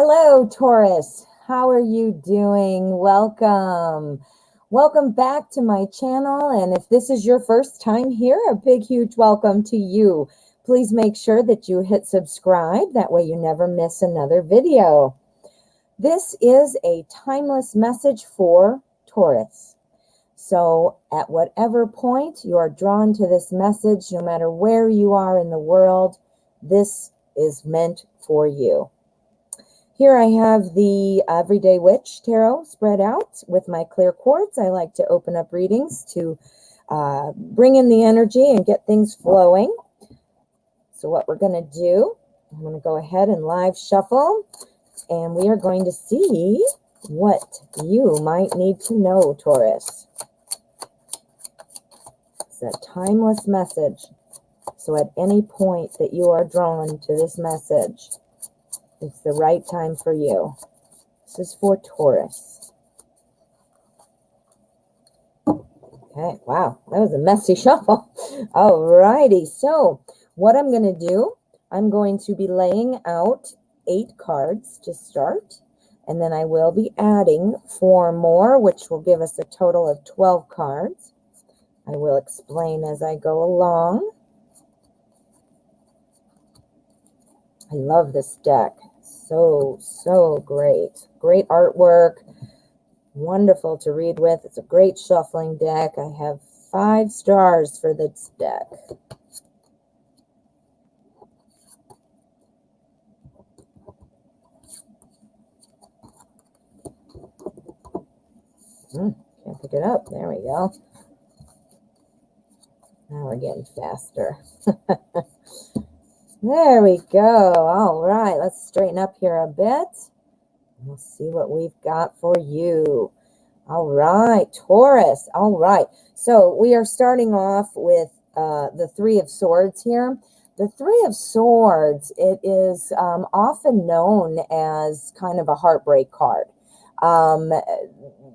Hello, Taurus. How are you doing? Welcome. Welcome back to my channel. And if this is your first time here, a big, huge welcome to you. Please make sure that you hit subscribe. That way you never miss another video. This is a timeless message for Taurus. So at whatever point you are drawn to this message, no matter where you are in the world, this is meant for you. Here I have the Everyday Witch Tarot spread out with my clear quartz. I like to open up readings to bring in the energy and get things flowing. So what we're going to do, I'm going to go ahead and live shuffle, and we are going to see what you might need to know, Taurus. It's a timeless message. So at any point that you are drawn to this message, it's the right time for you. This is for Taurus. Okay, wow, that was a messy shuffle. All righty, so what I'm going to do, I'm going to be laying out 8 cards to start, and then I will be adding 4 more, which will give us a total of 12 cards. I will explain as I go along. I love this deck. So great. Great artwork. Wonderful to read with. It's a great shuffling deck. I have 5 stars for this deck. Can't pick it up. There we go. Now we're getting faster. There we go. All right, let's straighten up here a bit. We'll see what we've got for you. All right, Taurus. All right, so we are starting off with the 3 of Swords here. The 3 of Swords, it is often known as kind of a heartbreak card.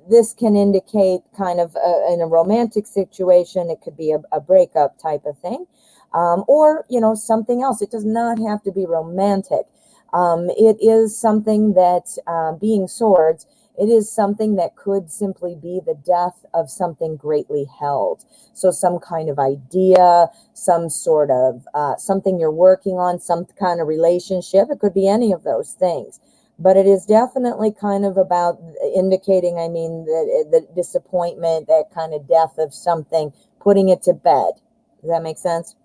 This can indicate kind of in a romantic situation, it could be a breakup type of thing. Or, you know, something else. It does not have to be romantic. It is something that, being swords, it is something that could simply be the death of something greatly held. So some kind of idea, some sort of something you're working on, some kind of relationship. It could be any of those things. But it is definitely kind of about indicating, I mean, the disappointment, that kind of death of something, putting it to bed. Does that make sense?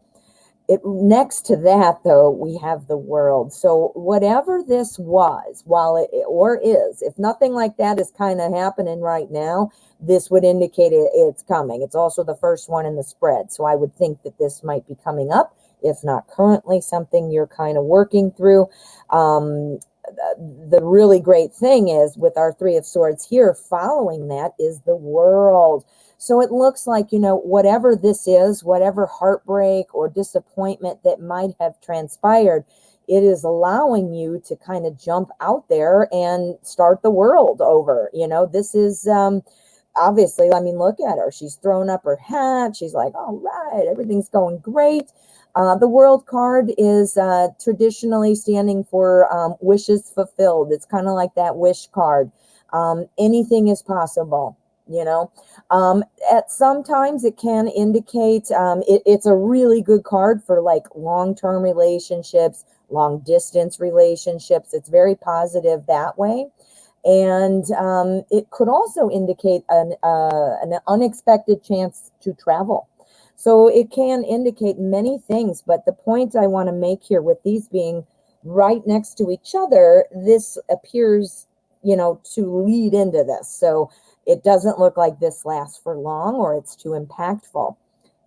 Next to that, though, we have the World. So whatever this was, while it or is, if nothing like that is kind of happening right now, this would indicate it's coming. It's also the first one in the spread. So I would think that this might be coming up, if not currently, something you're kind of working through. The really great thing is with our 3 of Swords here, following that is the World. So it looks like, you know, whatever this is, whatever heartbreak or disappointment that might have transpired, it is allowing you to kind of jump out there and start the world over. You know, this is obviously, I mean, look at her. She's thrown up her hat. She's like, all right, everything's going great. The World card is traditionally standing for wishes fulfilled. It's kind of like that wish card. Anything is possible. You know, at sometimes it can indicate it's a really good card for like long-term relationships, long distance relationships. It's very positive that way. And it could also indicate an unexpected chance to travel. So it can indicate many things, but the point I want to make here with these being right next to each other, this appears, you know, to lead into this. So it doesn't look like this lasts for long or it's too impactful.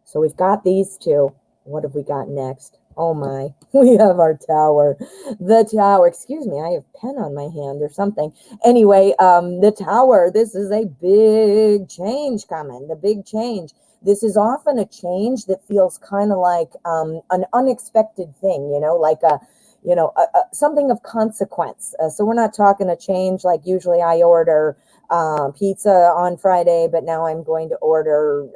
So we've got these 2. What have we got next? Oh my, we have our Tower. The Tower, excuse me, I have pen on my hand or something. Anyway, the Tower, this is a big change coming, the big change. This is often a change that feels kind of like an unexpected thing, you know, like something of consequence. So we're not talking a change like usually I order pizza on Friday, but now I'm going to order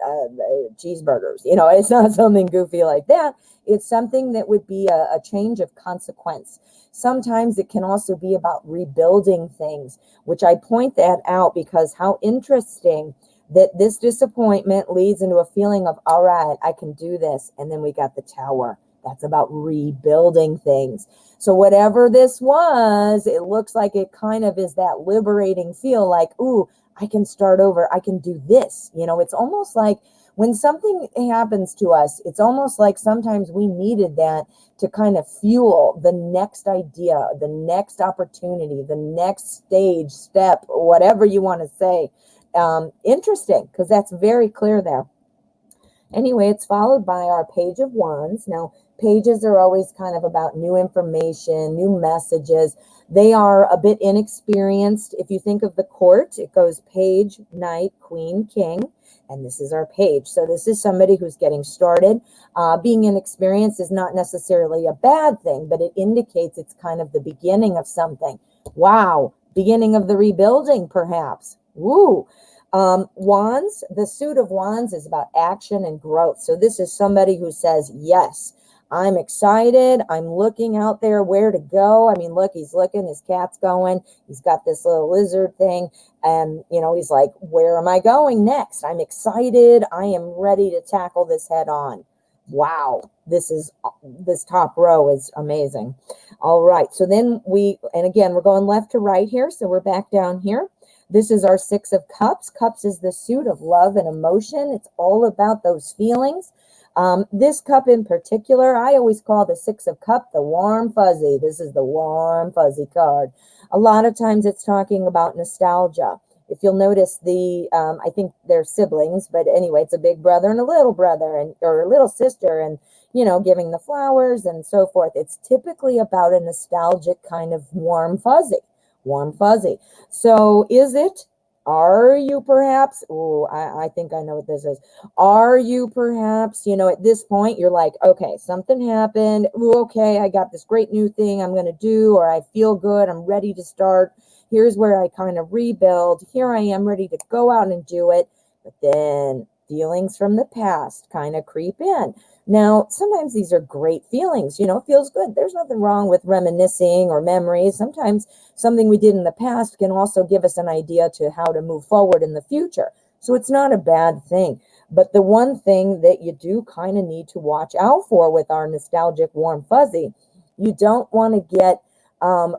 cheeseburgers. You know, it's not something goofy like that. It's something that would be a change of consequence. Sometimes it can also be about rebuilding things, which I point that out because how interesting that this disappointment leads into a feeling of, all right, I can do this. And then we got the Tower. That's about rebuilding things. So whatever this was, it looks like it kind of is that liberating feel like, ooh, I can start over. I can do this. You know, it's almost like when something happens to us, it's almost like sometimes we needed that to kind of fuel the next idea, the next opportunity, the next stage, step, whatever you want to say. Interesting, because that's very clear there. Anyway, it's followed by our Page of Wands. Now, pages are always kind of about new information, new messages. They are a bit inexperienced. If you think of the court, it goes page, knight, queen, king, and this is our page. So this is somebody who's getting started. Being inexperienced is not necessarily a bad thing, but it indicates it's kind of the beginning of something. Wow, beginning of the rebuilding, perhaps. Woo. Wands, the suit of wands is about action and growth. So this is somebody who says, yes, I'm excited. I'm looking out there where to go. I mean, look, he's looking, his cat's going. He's got this little lizard thing. And, you know, he's like, where am I going next? I'm excited. I am ready to tackle this head on. Wow. This top row is amazing. All right. So then and again, we're going left to right here. So we're back down here. This is our Six of Cups. Cups is the suit of love and emotion. It's all about those feelings. This cup in particular, I always call the Six of Cups the warm fuzzy. This is the warm fuzzy card. A lot of times it's talking about nostalgia. If you'll notice I think they're siblings, but anyway, it's a big brother and a little brother or a little sister and, you know, giving the flowers and so forth. It's typically about a nostalgic kind of warm fuzzy. Warm fuzzy. So are you perhaps, I think I know what this is. Are you perhaps, you know, at this point, you're like, okay, something happened. Ooh, okay, I got this great new thing I'm going to do, or I feel good. I'm ready to start. Here's where I kind of rebuild. Here I am ready to go out and do it. But then feelings from the past kind of creep in. Now, sometimes these are great feelings, you know, feels good. There's nothing wrong with reminiscing or memories. Sometimes something we did in the past can also give us an idea to how to move forward in the future. So it's not a bad thing. But the one thing that you do kind of need to watch out for with our nostalgic warm fuzzy, you don't want to get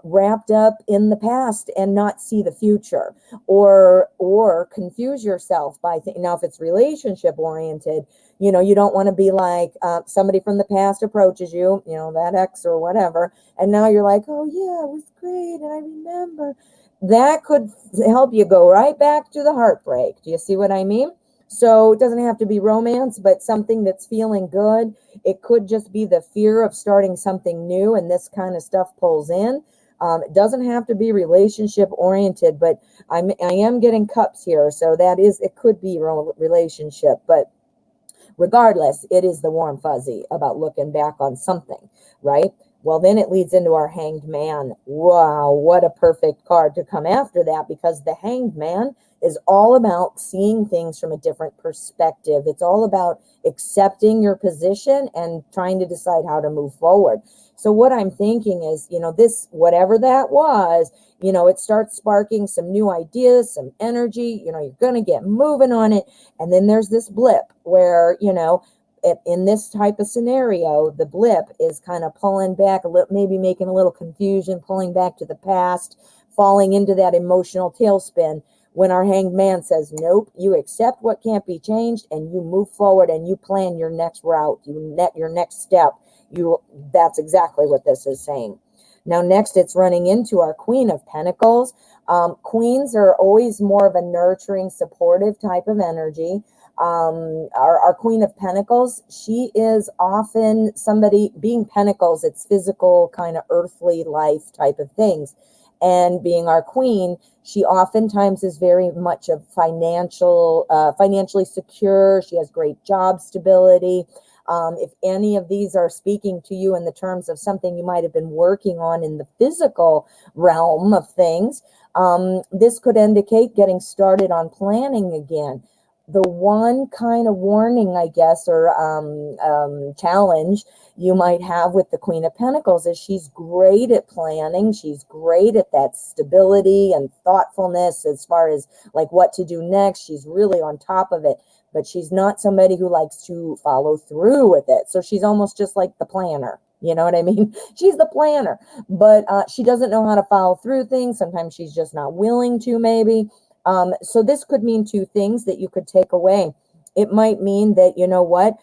wrapped up in the past and not see the future, or confuse yourself by now if it's relationship oriented, you know, you don't want to be like somebody from the past approaches you, you know, that ex or whatever, and now you're like, oh yeah, it was great and I remember. That could help you go right back to the heartbreak. Do you see what I mean? So it doesn't have to be romance, but something that's feeling good. It could just be the fear of starting something new, and this kind of stuff pulls in. It doesn't have to be relationship oriented, but I am getting cups here, so it could be relationship, but regardless, it is the warm fuzzy about looking back on something, right? Well, then it leads into our Hanged Man. Wow, what a perfect card to come after that, because the Hanged Man is all about seeing things from a different perspective. It's all about accepting your position and trying to decide how to move forward. So what I'm thinking is, you know, this, whatever that was, you know, it starts sparking some new ideas, some energy, you know, you're going to get moving on it. And then there's this blip where, you know, in this type of scenario, the blip is kind of pulling back a little, maybe making a little confusion, pulling back to the past, falling into that emotional tailspin. When our Hanged Man says, nope, you accept what can't be changed and you move forward and you plan your next route, your next step. That's exactly what this is saying. Now, next, it's running into our Queen of Pentacles. Queens are always more of a nurturing, supportive type of energy. Our Queen of Pentacles, she is often somebody, being Pentacles, it's physical, kind of earthly life type of things. And being our queen, she oftentimes is very much of financially secure. She has great job stability. If any of these are speaking to you in the terms of something you might have been working on in the physical realm of things, this could indicate getting started on planning again. The one kind of warning, I guess, or challenge you might have with the Queen of Pentacles is she's great at planning. She's great at that stability and thoughtfulness as far as like what to do next. She's really on top of it, but she's not somebody who likes to follow through with it. So she's almost just like the planner. You know what I mean? She's the planner, but she doesn't know how to follow through things. Sometimes she's just not willing to, maybe. So this could mean two things that you could take away. It might mean that, you know what,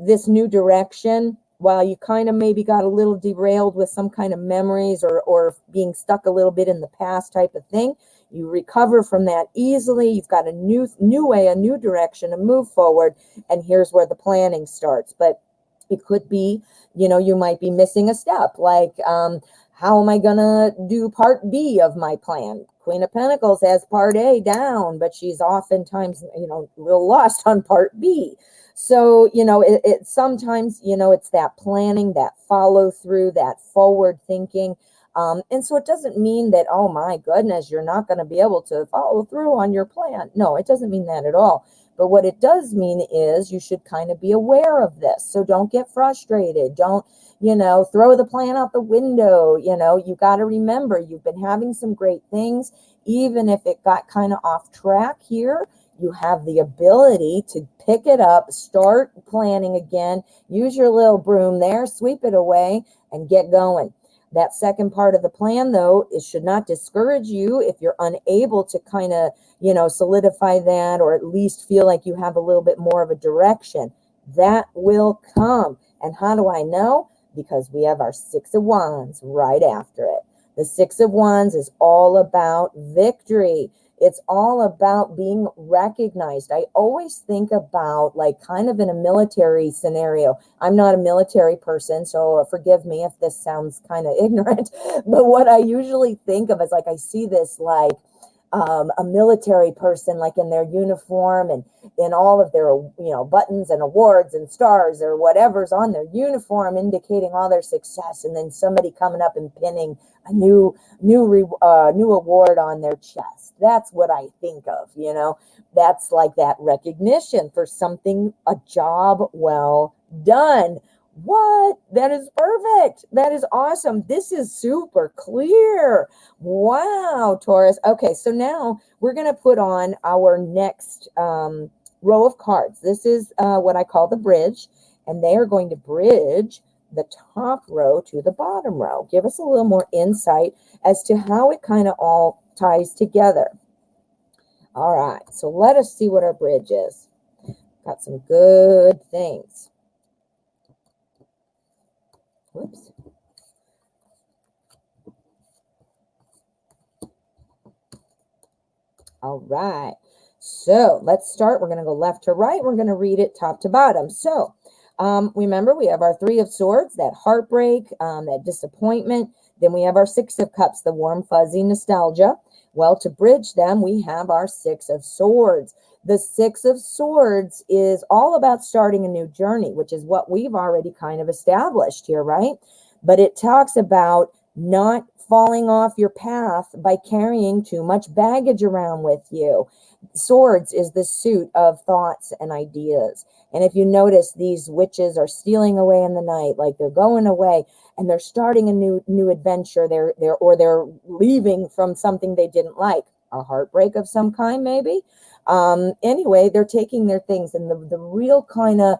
this new direction, while you kind of maybe got a little derailed with some kind of memories or being stuck a little bit in the past type of thing, you recover from that easily. You've got a new way, a new direction to move forward. And here's where the planning starts. But it could be, you know, you might be missing a step, like, how am I going to do part B of my plan? Queen of Pentacles has part A down, but she's oftentimes, you know, a little lost on part B. So, you know, it sometimes, you know, it's that planning, that follow through, that forward thinking. And so it doesn't mean that, oh my goodness, you're not going to be able to follow through on your plan. No, it doesn't mean that at all. But what it does mean is you should kind of be aware of this. So don't get frustrated. Don't, you know, throw the plan out the window. You know, you got to remember you've been having some great things. Even if it got kind of off track here, you have the ability to pick it up, start planning again, use your little broom there, sweep it away, and get going. That second part of the plan, though, it should not discourage you if you're unable to kind of, you know, solidify that or at least feel like you have a little bit more of a direction. That will come. And how do I know? Because we have our Six of Wands right after it. The Six of Wands is all about victory. It's all about being recognized. I always think about like kind of in a military scenario. I'm not a military person, so forgive me if this sounds kind of ignorant. But what I usually think of is like I see this like a military person like in their uniform and in all of their, you know, buttons and awards and stars or whatever's on their uniform indicating all their success, and then somebody coming up and pinning a new award on their chest. That's what I think of, you know. That's like that recognition for something, a job well done. What? That is perfect. That is awesome. This is super clear. Wow, Taurus. Okay, so now we're going to put on our next row of cards. This is what I call the bridge, and they are going to bridge the top row to the bottom row. Give us a little more insight as to how it kind of all ties together. All right, so let us see what our bridge is. Got some good things. Whoops. All right, so let's start. We're going to go left to right. We're going to read it top to bottom. So remember, we have our Three of Swords, that heartbreak, that disappointment. Then we have our Six of Cups, the warm, fuzzy nostalgia. Well, to bridge them, we have our Six of Swords. The Six of Swords is all about starting a new journey, which is what we've already kind of established here, right? But it talks about not falling off your path by carrying too much baggage around with you. Swords is the suit of thoughts and ideas. And if you notice, these witches are stealing away in the night, like they're going away and they're starting a new adventure. They're leaving from something they didn't like, a heartbreak of some kind, maybe. Anyway, they're taking their things, and the real kind of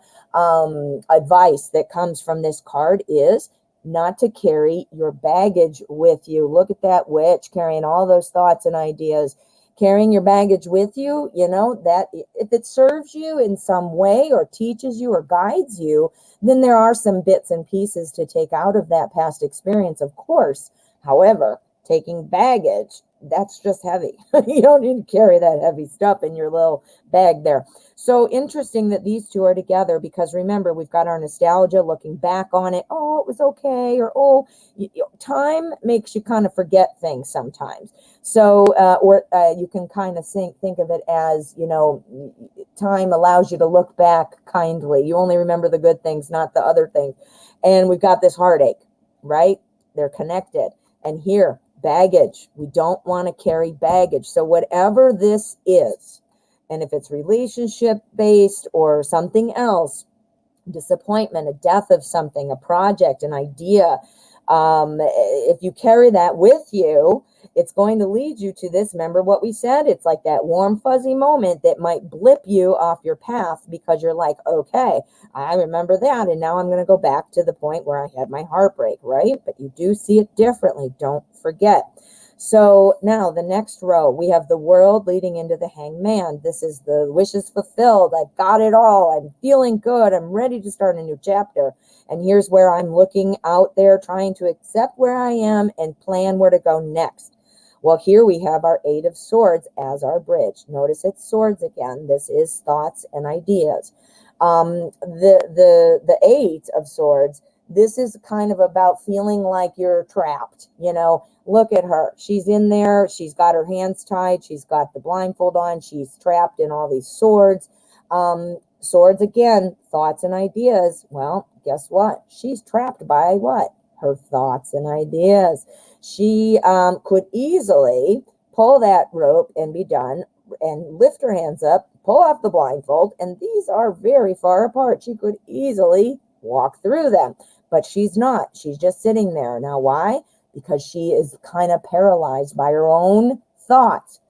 advice that comes from this card is not to carry your baggage with you. Look at that witch carrying all those thoughts and ideas. Carrying your baggage with you, you know, that if it serves you in some way or teaches you or guides you, then there are some bits and pieces to take out of that past experience, of course. However, taking baggage that's just heavy. You don't need to carry that heavy stuff in your little bag there. So interesting that these two are together, because remember, we've got our nostalgia, looking back on it. Oh, it was okay. Or, oh, time makes you kind of forget things sometimes. So, you can kind of think of it as, time allows you to look back kindly. You only remember the good things, not the other things. And we've got this heartache, right? They're connected. And here, baggage. We don't want to carry baggage. So whatever this is, and if it's relationship based or something else, disappointment, a death of something, a project, an idea, if you carry that with you, it's going to lead you to this. Remember what we said? It's like that warm, fuzzy moment that might blip you off your path, because you're like, okay, I remember that. And now I'm going to go back to the point where I had my heartbreak, right? But you do see it differently. Don't forget. So now the next row, we have the world leading into the hangman. This is the wishes fulfilled. I've got it all. I'm feeling good. I'm ready to start a new chapter. And here's where I'm looking out there, trying to accept where I am and plan where to go next. Well, here we have our Eight of Swords as our bridge. Notice it's swords again. This is thoughts and ideas. The Eight of Swords, this is kind of about feeling like you're trapped. Look at her. She's in there. She's got her hands tied. She's got the blindfold on. She's trapped in all these swords. Swords again, thoughts and ideas. Well, guess what? She's trapped by what? Her thoughts and ideas. She could easily pull that rope and be done, and lift her hands up, pull off the blindfold, and these are very far apart. She could easily walk through them, but she's not. She's just sitting there. Now, why? Because she is kind of paralyzed by her own thoughts.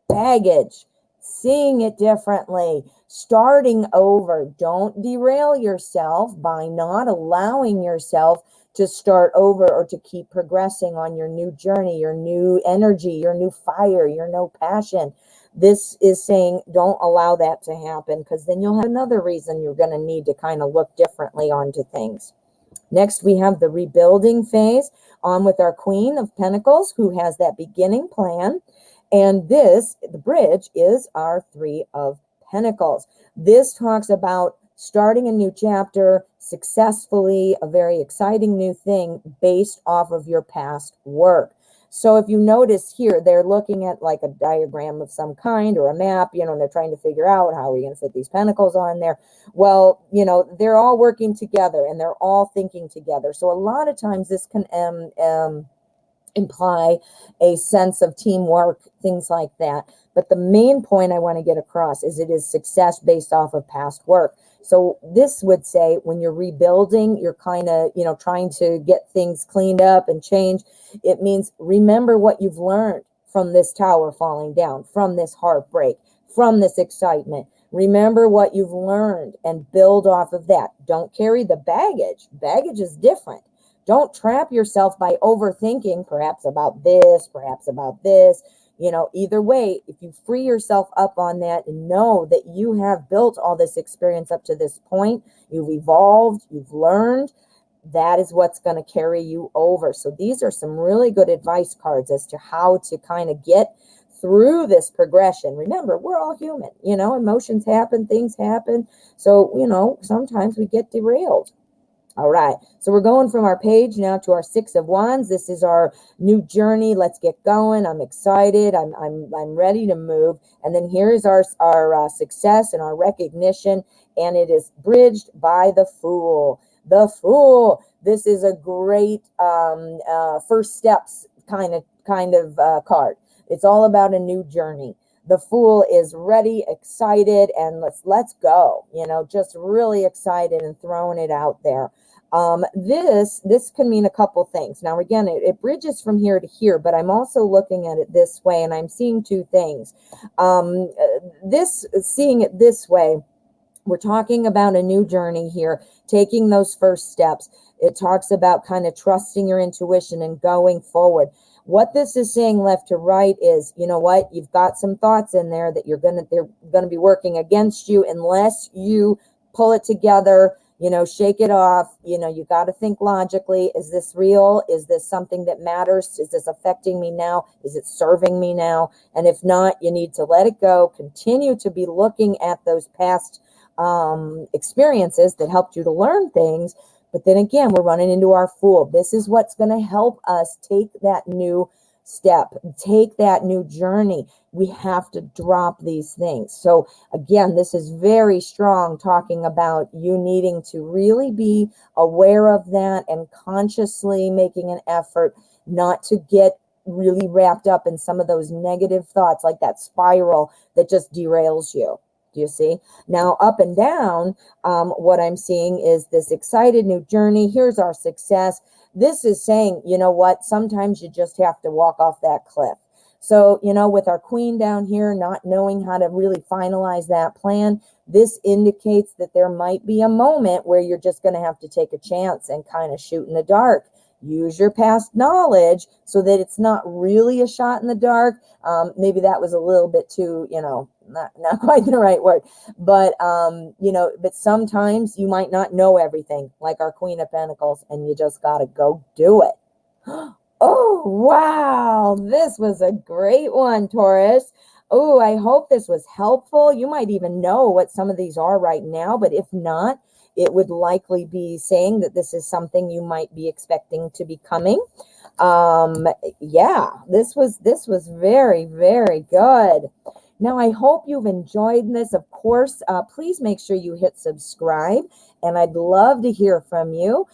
Baggage, seeing it differently, starting over. Don't derail yourself by not allowing yourself to start over or to keep progressing on your new journey, your new energy, your new fire, your new passion. This is saying don't allow that to happen, because then you'll have another reason you're going to need to kind of look differently onto things. Next, we have the rebuilding phase on with our Queen of Pentacles, who has that beginning plan. And this, the bridge, is our Three of Pentacles. This talks about starting a new chapter successfully, a very exciting new thing based off of your past work. So if you notice here, they're looking at like a diagram of some kind or a map, and they're trying to figure out how are we going to fit these pentacles on there. Well, they're all working together and they're all thinking together. So a lot of times this can imply a sense of teamwork, things like that. But the main point I want to get across is it is success based off of past work. So this would say when you're rebuilding, you're kind of, trying to get things cleaned up and change. It means remember what you've learned from this tower falling down, from this heartbreak, from this excitement. Remember what you've learned and build off of that. Don't carry the baggage. Baggage is different. Don't trap yourself by overthinking, perhaps about this, perhaps about this. Either way, if you free yourself up on that and know that you have built all this experience up to this point, you've evolved, you've learned, that is what's going to carry you over. So these are some really good advice cards as to how to kind of get through this progression. Remember, we're all human, emotions happen, things happen. So, sometimes we get derailed. All right, so we're going from our page now to our Six of Wands. This is our new journey. Let's get going. I'm excited. I'm ready to move. And then here's our success and our recognition, and it is bridged by the Fool. The Fool. This is a great first steps kind of card. It's all about a new journey. The Fool is ready, excited, and let's go. Just really excited and throwing it out there. This can mean a couple things. Now, again, it bridges from here to here, but I'm also looking at it this way, and I'm seeing two things. Seeing it this way, we're talking about a new journey here, taking those first steps. It talks about kind of trusting your intuition and going forward. What this is saying left to right is, you know what, you've got some thoughts in there that they're going to be working against you unless you pull it together, you know, shake it off. You know, you got to think logically. Is this real? Is this something that matters? Is this affecting me now? Is it serving me now? And if not, you need to let it go. Continue to be looking at those past experiences that helped you to learn things. But then again, we're running into our Fool. This is what's going to help us take that new step, take that new journey. We have to drop these things. So again, this is very strong, talking about you needing to really be aware of that and consciously making an effort not to get really wrapped up in some of those negative thoughts, like that spiral that just derails you. Do you see? Now, up and down, what I'm seeing is this excited new journey. Here's our success. This is saying, you know what? Sometimes you just have to walk off that cliff. So, you know, with our Queen down here, not knowing how to really finalize that plan, this indicates that there might be a moment where you're just going to have to take a chance and kind of shoot in the dark. Use your past knowledge so that it's not really a shot in the dark. Maybe that was a little bit too, you know, not quite the right word, but, you know, but sometimes you might not know everything, like our Queen of Pentacles, and you just got to go do it. Oh, wow. This was a great one, Taurus. Oh, I hope this was helpful. You might even know what some of these are right now, but if not, it would likely be saying that this is something you might be expecting to be coming. Yeah, this was very, very good. Now, I hope you've enjoyed this. Of course, please make sure you hit subscribe, and I'd love to hear from you.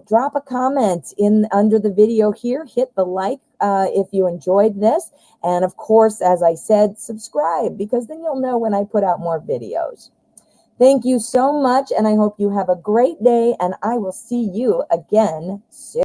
Drop a comment in under the video here. Hit the like if you enjoyed this. And of course, as I said, subscribe, because then you'll know when I put out more videos. Thank you so much, and I hope you have a great day, and I will see you again soon.